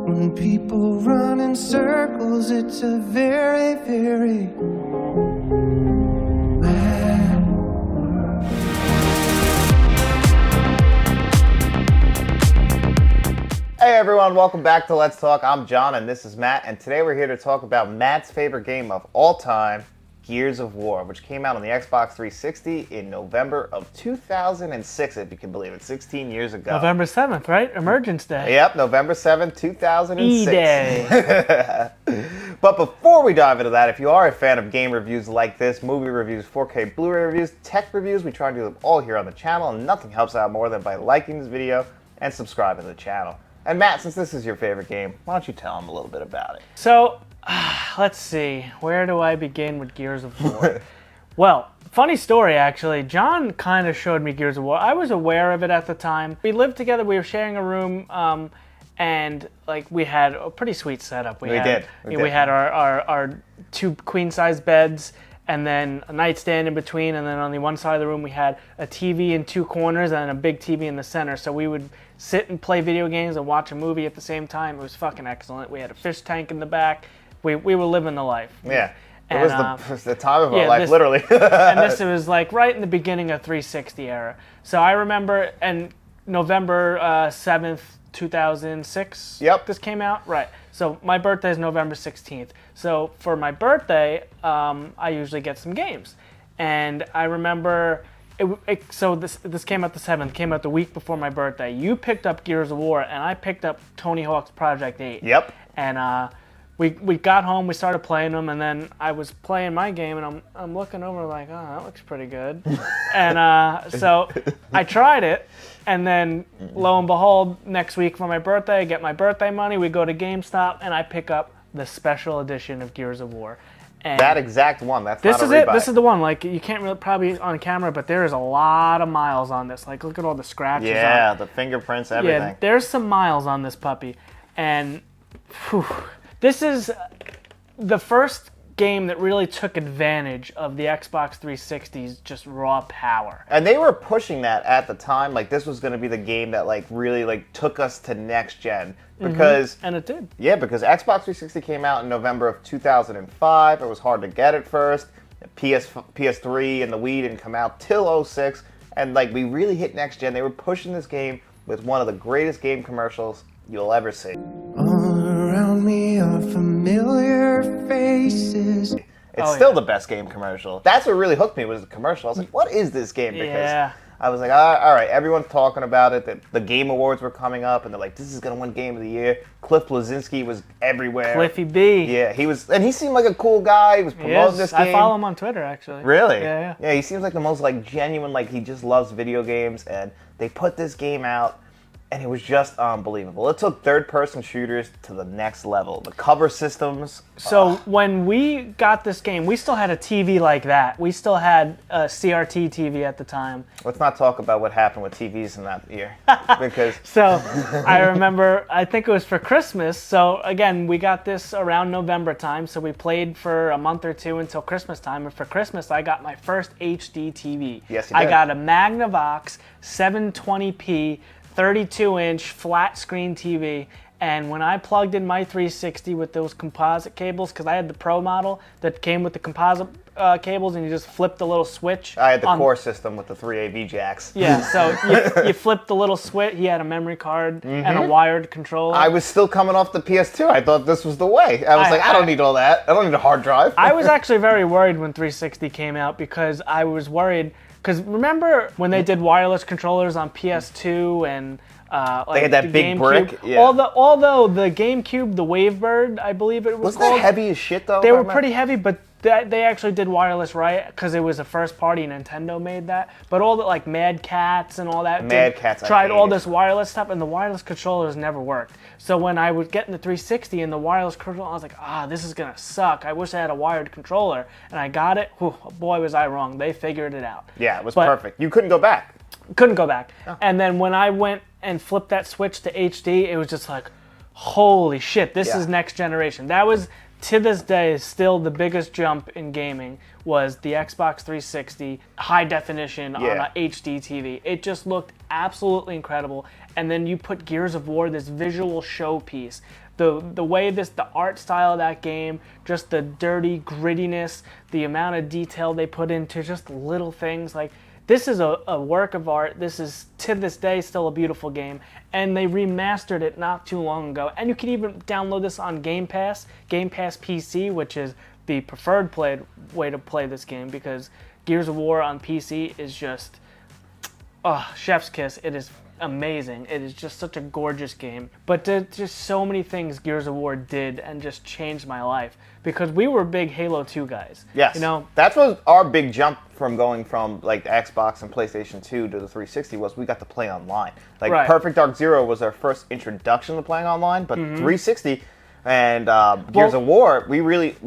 When people run in circles, it's a very, very mad world. Hey everyone, welcome back to Let's Talk. I'm John and this is Matt, and today we're here to talk about Matt's favorite game of all time, Gears of War, which came out on the Xbox 360 in November of 2006, if you can believe it, 16 years ago. November 7th, right? Emergence Day. Yep, November 7th, 2006. E-Day. But before we dive into that, if you are a fan of game reviews like this, movie reviews, 4K Blu-ray reviews, tech reviews, we try to do them all here on the channel, and nothing helps out more than by liking this video and subscribing to the channel. And Matt, since this is your favorite game, why don't you tell them a little bit about it? So, let's see. Where do I begin with Gears of War? Well, funny story actually. John kind of showed me Gears of War. I was aware of it at the time. We lived together. We were sharing a room, and like we had a pretty sweet setup. We had our two queen-size beds, and then a nightstand in between, and then on the one side of the room we had a TV in two corners and a big TV in the center. So we would sit and play video games and watch a movie at the same time. It was fucking excellent. We had a fish tank in the back. We were living the life. Yeah. And, it was the time of our life, literally. And this was like right in the beginning of 360 era. So I remember, and November 7th, 2006, Yep. this came out. Right. So my birthday is November 16th. So for my birthday, I usually get some games. And I remember, so this came out the 7th, came out the week before my birthday. You picked up Gears of War, and I picked up Tony Hawk's Project 8. Yep. And we got home, we started playing them, and then I was playing my game, and I'm looking over like, oh, that looks pretty good. And so I tried it, and then lo and behold, next week for my birthday, I get my birthday money, we go to GameStop, and I pick up the special edition of Gears of War. And that exact one. That's this not is a rebuy. it. This is the one. Like, you can't really probably on camera, but there is a lot of miles on this. Like, look at all the scratches. Yeah, on it. the fingerprints, everything. Yeah, there's some miles on this puppy, and whew, this is the first game that really took advantage of the Xbox 360's just raw power. And they were pushing that at the time. Like, this was going to be the game that like really like took us to next gen. Because and it did. Yeah, because Xbox 360 came out in November of 2005. It was hard to get at first. PS3 and the Wii didn't come out till 06. And like we really hit next gen. They were pushing this game with one of the greatest game commercials you'll ever see. All around me are familiar faces. It's still the best game commercial. That's what really hooked me was the commercial. I was like, what is this game? Because I was like, all right, everyone's talking about it. The Game Awards were coming up, and they're like, this is going to win Game of the Year. Cliff Bleszinski was everywhere. Cliffy B. Yeah, he was, and he seemed like a cool guy. He was promoting this game. I follow him on Twitter, actually. Really? Yeah. Yeah, he seems like the most like genuine, like he just loves video games, and they put this game out, and it was just unbelievable. It took third-person shooters to the next level. The cover systems. So when we got this game, we still had a TV like that. We still had a CRT TV at the time. Let's not talk about what happened with TVs in that year. Because So I remember, I think it was for Christmas. So again, we got this around November time. So we played for a month or two until Christmas time. And for Christmas, I got my first HD TV. Yes, you I did. got a Magnavox 720p 32-inch flat screen TV, and when I plugged in my 360 with those composite cables, because I had the Pro model that came with the composite cables, and you just flipped the little switch. I had the core system with the 3 AV jacks. Yeah, so you flipped the little switch. He had a memory card and a wired controller. I was still coming off the PS2. I thought this was the way. I was like, I don't need all that. I don't need a hard drive. I was actually very worried when 360 came out because I was worried. Because remember when they did wireless controllers on PS2 and like they had that the big GameCube? brick? Yeah. Although the GameCube, the Wavebird, I believe it was Wasn't called. that heavy as shit, though? They were pretty heavy, but they actually did wireless right because it was a first party. Nintendo made that. But all the like Mad Cats and all that tried all this wireless stuff, and the wireless controllers never worked. So when I was getting the 360 and the wireless controller, I was like, this is gonna suck. I wish I had a wired controller. And I got it. Whew, boy, was I wrong. They figured it out. Yeah, it was perfect. You couldn't go back. Couldn't go back. Oh. And then when I went and flipped that switch to HD, it was just like, holy shit, this is next generation. That was, to this day, still the biggest jump in gaming was the Xbox 360 high definition on a HD TV. It just looked absolutely incredible. And then you put Gears of War, this visual showpiece, the way the art style of that game, just the dirty grittiness, the amount of detail they put into just little things. Like, this is a work of art. This is, to this day, still a beautiful game. And they remastered it not too long ago. And you can even download this on Game Pass PC, which is the preferred way to play this game, because Gears of War on PC is just, chef's kiss. It is amazing. It is just such a gorgeous game. But there's just so many things Gears of War did and just changed my life, because we were big Halo 2 guys. Yes. You know, that was our big jump from going from like the Xbox and PlayStation 2 to the 360 was we got to play online. Like Right. Perfect Dark Zero was our first introduction to playing online, but 360 and Gears of War, we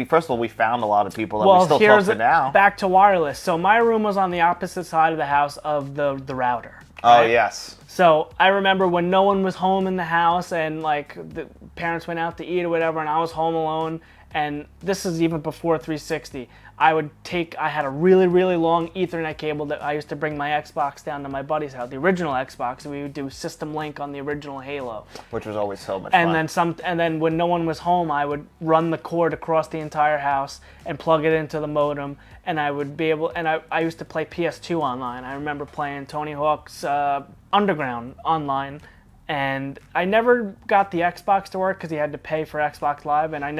first of all we found a lot of people that we still talk to now. Back to wireless. So my room was on the opposite side of the house of the router. Oh right? yes. So I remember when no one was home in the house and like the parents went out to eat or whatever, and I was home alone. And this is even before 360. I had a really, really long Ethernet cable that I used to bring my Xbox down to my buddy's house, the original Xbox, and we would do System Link on the original Halo. Which was always so much fun. And then when no one was home, I would run the cord across the entire house and plug it into the modem, and I would be able, and I used to play PS2 online. I remember playing Tony Hawk's Underground online. And I never got the Xbox to work because you had to pay for Xbox Live, and I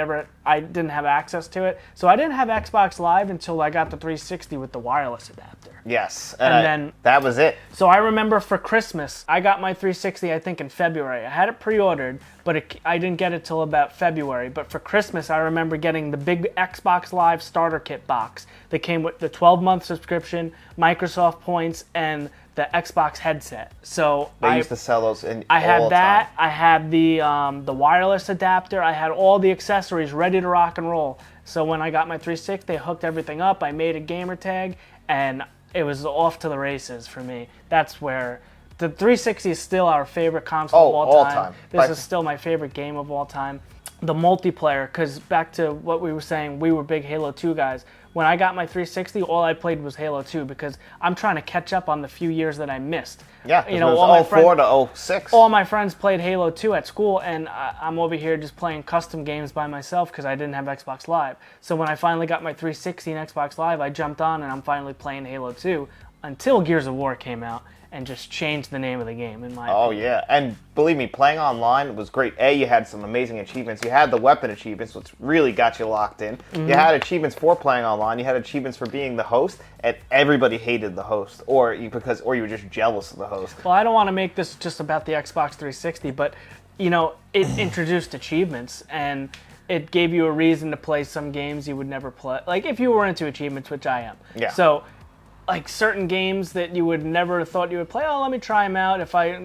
didn't have access to it. So I didn't have Xbox Live until I got the 360 with the wireless adapter. Yes, and then that was it. So I remember for Christmas, I got my 360, I think in February. I had it pre-ordered, but I didn't get it till about February. But for Christmas, I remember getting the big Xbox Live starter kit box that came with the 12-month subscription, Microsoft points, and the Xbox headset. So they used to sell those in I had all that. time. I had the wireless adapter. I had all the accessories ready to rock and roll. So when I got my 360, I hooked everything up. I made a gamer tag, and it was off to the races for me. That's where the 360 is still our favorite console of all time. This is still my favorite game of all time. The multiplayer, because back to what we were saying, we were big Halo 2 guys. When I got my 360, all I played was Halo 2 because I'm trying to catch up on the few years that I missed. Yeah, you know, it was 04 to 06. All my friends played Halo 2 at school, and I'm over here just playing custom games by myself because I didn't have Xbox Live. So when I finally got my 360 and Xbox Live, I jumped on and I'm finally playing Halo 2 until Gears of War came out and just changed the name of the game, in my opinion. Yeah, and believe me, playing online was great. You had some amazing achievements. You had the weapon achievements, which really got you locked in. You had achievements for playing online. You had achievements for being the host, and everybody hated the host, or you were just jealous of the host. Well, I don't want to make this just about the Xbox 360, but you know, it introduced achievements, and it gave you a reason to play some games you would never play. Like if you were into achievements, which I am. Yeah. So, like certain games that you would never have thought you would play, let me try them out if I,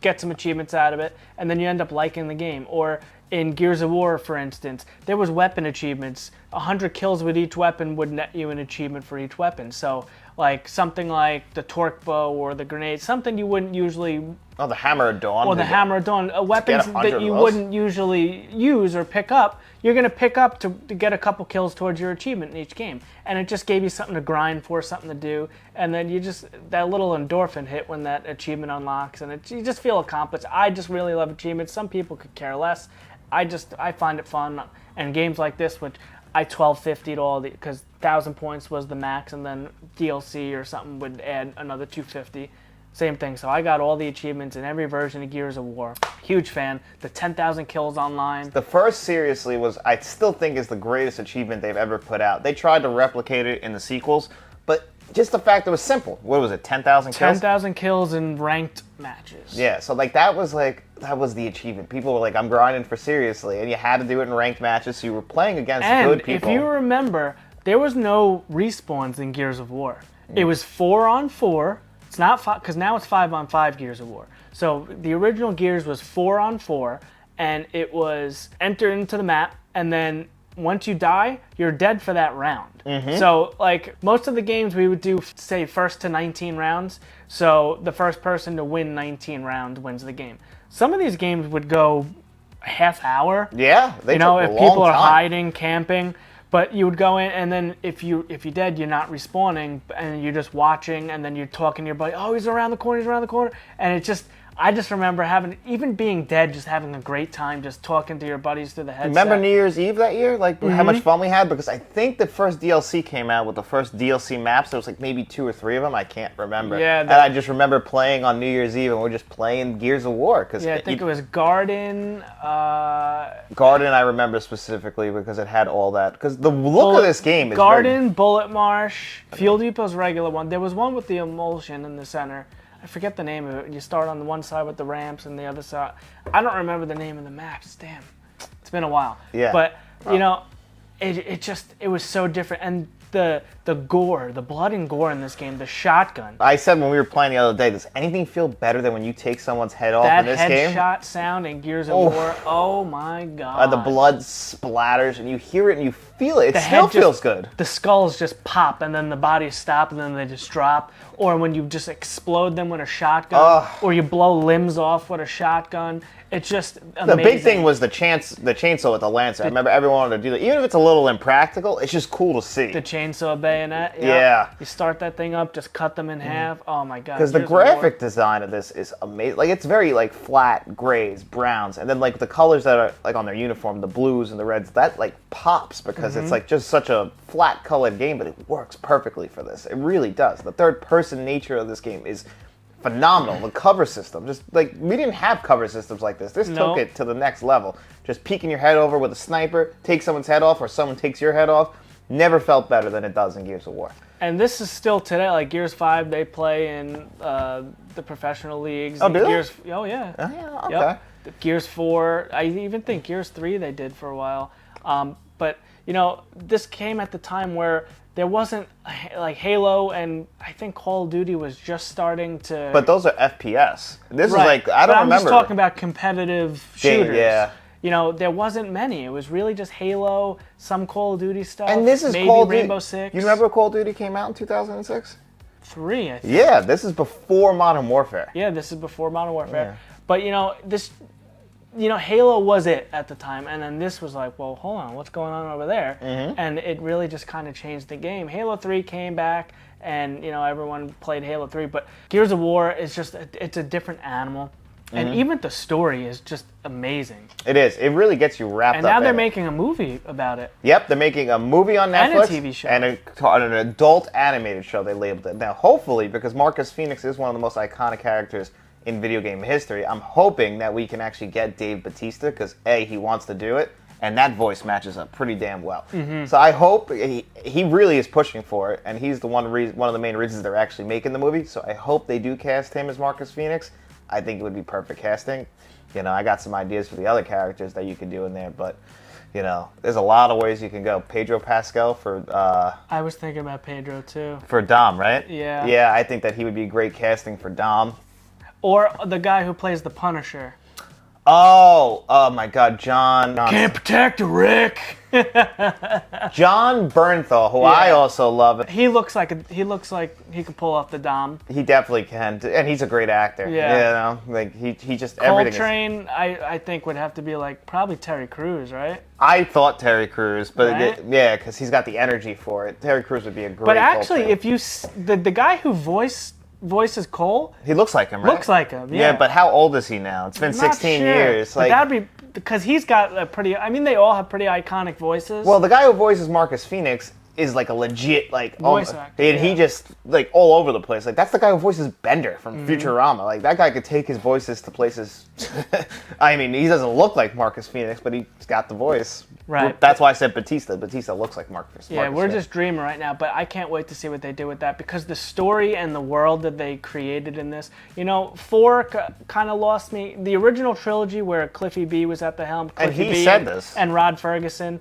get some achievements out of it, and then you end up liking the game. Or in Gears of War, for instance, there was weapon achievements. 100 kills with each weapon would net you an achievement for each weapon. So, like something like the torque bow or the grenade, something you wouldn't usually... Oh, the Hammer of Dawn. Or the Hammer of Dawn. Weapons that you wouldn't usually use or pick up, you're going to pick up to get a couple kills towards your achievement in each game. And it just gave you something to grind for, something to do. And then that little endorphin hit when that achievement unlocks. And you just feel accomplished. I just really love achievements. Some people could care less. I find it fun. And games like this, which I 1250'd all because 1,000 points was the max. And then DLC or something would add another 250. Same thing. So I got all the achievements in every version of Gears of War. Huge fan. The 10,000 kills online. The first, seriously, I still think is the greatest achievement they've ever put out. They tried to replicate it in the sequels, but just the fact it was simple. What was it, 10,000 kills? 10,000 kills in ranked matches. Yeah, so that was the achievement. People were like, I'm grinding for seriously, and you had to do it in ranked matches, so you were playing against good people. And if you remember, there was no respawns in Gears of War. It was 4-on-4. It's not 5, because now it's 5-on-5 Gears of War. So the original Gears was 4-on-4, and it was enter into the map, and then once you die, you're dead for that round. So like most of the games we would do, say, first to 19 rounds. So the first person to win 19 rounds wins the game. Some of these games would go half hour. Yeah, they took a long if people are time. hiding, camping. But you would go in, and then if you're dead, you're not respawning, and you're just watching, and then you're talking to your buddy, oh, he's around the corner, and I just remember even being dead, just having a great time, just talking to your buddies through the headset. Remember New Year's Eve that year? Like how much fun we had? Because I think the first DLC came out with the first DLC maps. There was like maybe 2 or 3 of them. I can't remember. Yeah. And I just remember playing on New Year's Eve and we're just playing Gears of War. Yeah, I think it was Garden. Garden, I remember specifically because it had all that. Because the look of this game is Garden, Bullet Marsh, Fuel Depot's regular one. There was one with the emulsion in the center. I forget the name of it. You start on the one side with the ramps and the other side. I don't remember the name of the maps. Damn, it's been a while. Yeah. But you know, it was so different. And the gore, the blood and gore in this game, the shotgun. I said when we were playing the other day, does anything feel better than when you take someone's head off in this game? That headshot sound in Gears of War. Oh my god. The blood splatters and you hear it and you feel it. It still feels good. The skulls just pop and then the bodies stop and then they just drop. Or when you just explode them with a shotgun, or you blow limbs off with a shotgun. It's just amazing. The big thing was the chainsaw with the Lancer. I remember everyone wanted to do that. Even if it's a little impractical, it's just cool to see. The chainsaw bayonet. Yep. Yeah. You start that thing up, just cut them in half. Oh my god. Because the graphic design of this is amazing. Like it's very like flat grays, browns, and then like the colors that are like on their uniform, the blues and the reds, that like pops because it's like just such a flat colored game, but it works perfectly for this. It really does. The third person nature of this game is phenomenal. The cover system, just like we didn't have cover systems like this. This took it to the next level. Just peeking your head over with a sniper, take someone's head off, or someone takes your head off. Never felt better than it does in Gears of War. And this is still today, like Gears 5, they play in the professional leagues. Oh, do they? Oh, yeah. Oh, yeah, okay. Yep. Gears 4, I even think Gears 3 they did for a while. But, you know, this came at the time where there wasn't, like, Halo and I think Call of Duty was just starting to... But those are FPS. This is like, I don't I'm remember. I'm just talking about competitive shooters. Yeah. You know, there wasn't many. It was really just Halo, some Call of Duty stuff. And this is maybe Call of Duty. Rainbow Six. You remember Call of Duty came out in 2006? 3, I think. Yeah, this is before Modern Warfare. Yeah, this is before Modern Warfare. Yeah. But, you know, Halo was it at the time. And then this was like, well, hold on, what's going on over there? And it really just kind of changed the game. Halo 3 came back, and, you know, everyone played Halo 3. But Gears of War is just, it's a different animal. And even the story is just amazing. It is. It really gets you wrapped up. And now they're in making a movie about it. Yep, they're making a movie on Netflix. And a TV show. And an adult animated show, they labeled it. Now, hopefully, because Marcus Phoenix is one of the most iconic characters in video game history, I'm hoping that we can actually get Dave Bautista, because A, he wants to do it, and that voice matches up pretty damn well. So I hope, he really is pushing for it, and he's the one of the main reasons they're actually making the movie, so I hope they do cast him as Marcus Phoenix. I think it would be perfect casting. You know, I got some ideas for the other characters that you could do in there, but, you know, there's a lot of ways you can go. Pedro Pascal for... I was thinking about Pedro, too. For Dom, right? Yeah. Yeah, I think that he would be great casting for Dom. Or the guy who plays the Punisher. Oh my God, John. Can't protect Rick. John Bernthal, who I also love. He looks like he could pull off the Dom. He definitely can, and he's a great actor. Yeah, you know, like he just everything. Coltrane, I think would have to be like probably Terry Crews, right? I thought Terry Crews, but right? Yeah, because he's got the energy for it. Terry Crews would be a great. But actually, Coltrane. if you the guy who voices Cole, he looks like him, right? Looks like him, yeah. But how old is he now? It's been 16 years. But that'd be because he's got a pretty. I mean, they all have pretty iconic voices. Well, the guy who voices Marcus Phoenix is like a legit voice actor, and he just like all over the place. Like that's the guy who voices Bender from Futurama. Like that guy could take his voices to places. I mean, he doesn't look like Marcus Phoenix, but he's got the voice. Right. That's why I said Batista. Batista looks like Marcus. Yeah, we're just dreaming right now, but I can't wait to see what they do with that because the story and the world that they created in this. You know, 4 kind of lost me. The original trilogy where Cliffy B was at the helm. And Cliffy he B said this. And Rod Ferguson.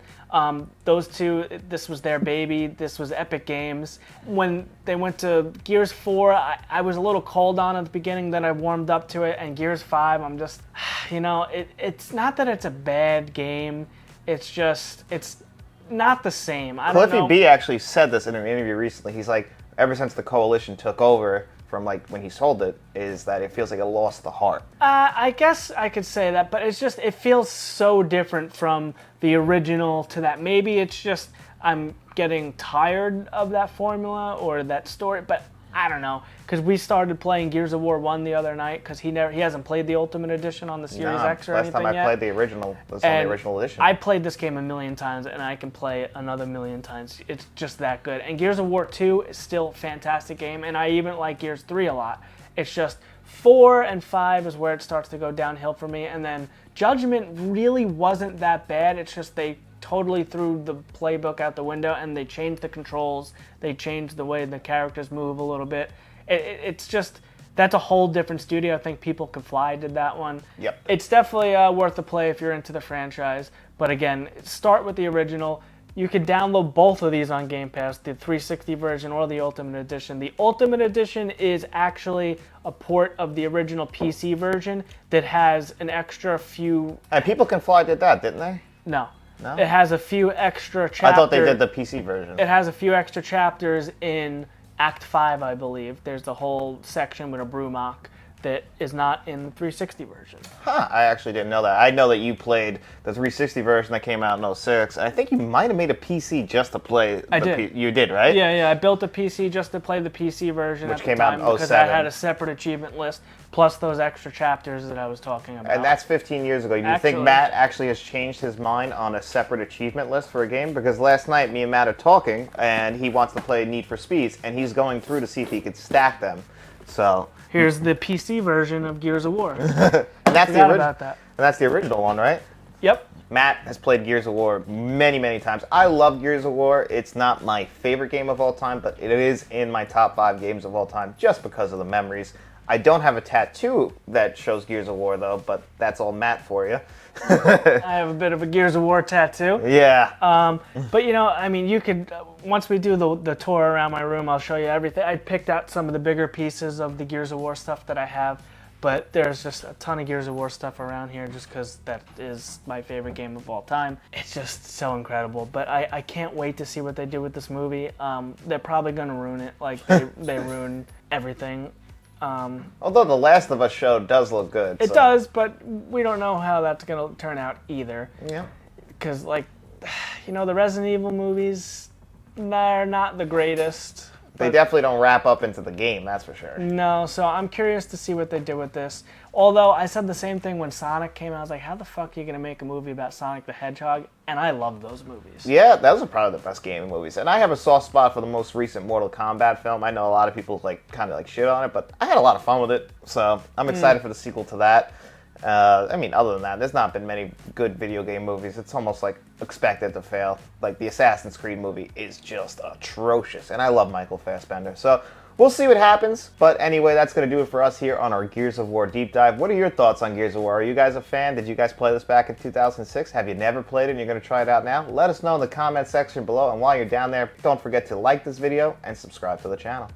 Those two, this was their baby. This was Epic Games. When they went to Gears 4, I was a little cold on it at the beginning, then I warmed up to it. And Gears 5, I'm just, you know, it's not that it's a bad game. It's just, it's not the same. I don't know. Cliffy B actually said this in an interview recently. He's like, ever since the Coalition took over from like when he sold it, is that it feels like it lost the heart. I guess I could say that, but it's just, it feels so different from the original to that. Maybe it's just I'm getting tired of that formula or that story, but I don't know, because we started playing Gears of War 1 the other night, because he hasn't played the Ultimate Edition on the Series X or last anything time I yet. played the original was on the original edition. I played this game a million times, and I can play it another million times. It's just that good. And Gears of War 2 is still a fantastic game, and I even like Gears 3 a lot. It's just 4 and 5 is where it starts to go downhill for me, and then Judgment really wasn't that bad. It's just they totally threw the playbook out the window, and they changed the controls. They changed the way the characters move a little bit. It's just, that's a whole different studio. I think People Can Fly did that one. Yep. It's definitely worth a play if you're into the franchise. But again, start with the original. You can download both of these on Game Pass, the 360 version or the Ultimate Edition. The Ultimate Edition is actually a port of the original PC version that has an extra few... And People Can Fly did that, didn't they? No. No? It has a few extra chapters. I thought they did the PC version. It has a few extra chapters in Act 5, I believe. There's the whole section with a Brumach that is not in the 360 version. Huh, I actually didn't know that. I know that you played the 360 version that came out in 06. I think you might have made a PC just to play I did. You did, right? Yeah, I built a PC just to play the PC version Which at came the out time in 07. because I had a separate achievement list plus those extra chapters that I was talking about. And that's 15 years ago. Do you think Matt actually has changed his mind on a separate achievement list for a game? Because last night me and Matt are talking, and he wants to play Need for Speeds, and he's going through to see if he could stack them. So here's the PC version of Gears of War. and that's the original. About that. And that's the original one, right? Yep. Matt has played Gears of War many, many times. I love Gears of War. It's not my favorite game of all time, but it is in my top 5 games of all time just because of the memories. I don't have a tattoo that shows Gears of War, though, but that's all Matt for you. I have a bit of a Gears of War tattoo. Yeah. But, you know, I mean, you could, once we do the tour around my room, I'll show you everything. I picked out some of the bigger pieces of the Gears of War stuff that I have, but there's just a ton of Gears of War stuff around here just because that is my favorite game of all time. It's just so incredible, but I can't wait to see what they do with this movie. They're probably going to ruin it, like they ruin everything. Although The Last of Us show does look good. It does, but we don't know how that's going to turn out either. Yeah. Because, like, you know, the Resident Evil movies, they're not the greatest. They definitely don't wrap up into the game, that's for sure. No, so I'm curious to see what they do with this. Although I said the same thing when Sonic came out. I was like, how the fuck are you going to make a movie about Sonic the Hedgehog? And I love those movies. Yeah, those are probably the best gaming movies. And I have a soft spot for the most recent Mortal Kombat film. I know a lot of people kind of shit on it, but I had a lot of fun with it. So I'm excited for the sequel to that. I mean, other than that, there's not been many good video game movies. It's almost like expected to fail. Like the Assassin's Creed movie is just atrocious, and I love Michael Fassbender. So we'll see what happens. But anyway, that's going to do it for us here on our Gears of War deep dive. What are your thoughts on Gears of War? Are you guys a fan? Did you guys play this back in 2006? Have you never played it and you're going to try it out now? Let us know in the comment section below. And while you're down there, don't forget to like this video and subscribe to the channel.